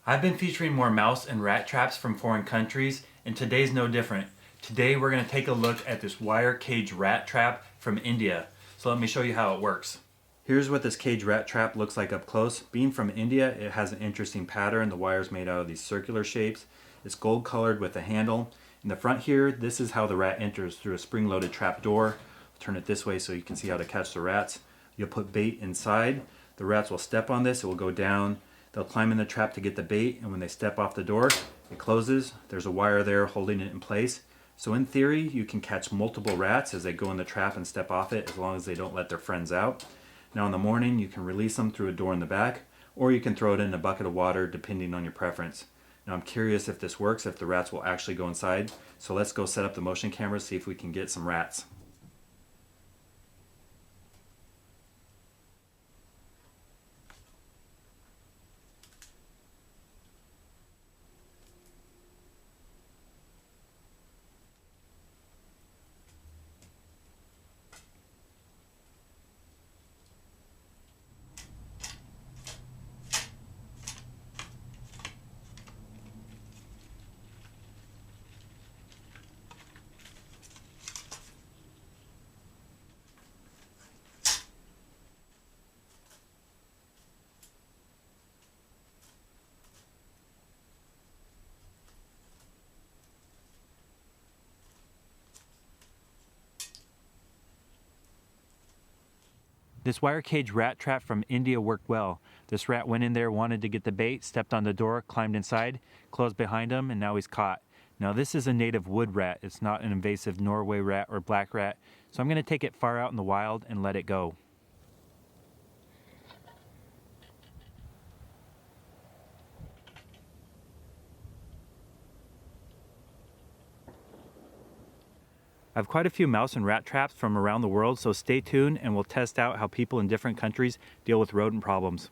I've been featuring more mouse and rat traps from foreign countries, and today's no different. Today we're going to take a look at this wire cage rat trap from India. So let me show you how it works. Here's what this cage rat trap looks like up close. Being from India, it has an interesting pattern. The wire's made out of these circular shapes. It's gold colored with a handle. In the front here, this is how the rat enters, through a spring-loaded trap door. I'll turn it this way so you can see how to catch the rats. You'll put bait inside. The rats will step on this, it will go down. They'll climb in the trap to get the bait, and when they step off the door, it closes. There's a wire there holding it in place. So in theory, you can catch multiple rats as they go in the trap and step off it, as long as they don't let their friends out. Now in the morning, you can release them through a door in the back, or you can throw it in a bucket of water, depending on your preference. Now I'm curious if this works, if the rats will actually go inside. So let's go set up the motion camera, see if we can get some rats. This wire cage rat trap from India worked well. This rat went in there, wanted to get the bait, stepped on the door, climbed inside, closed behind him, and now he's caught. Now this is a native wood rat. It's not an invasive Norway rat or black rat. So I'm going to take it far out in the wild and let it go. I have quite a few mouse and rat traps from around the world, so stay tuned and we'll test out how people in different countries deal with rodent problems.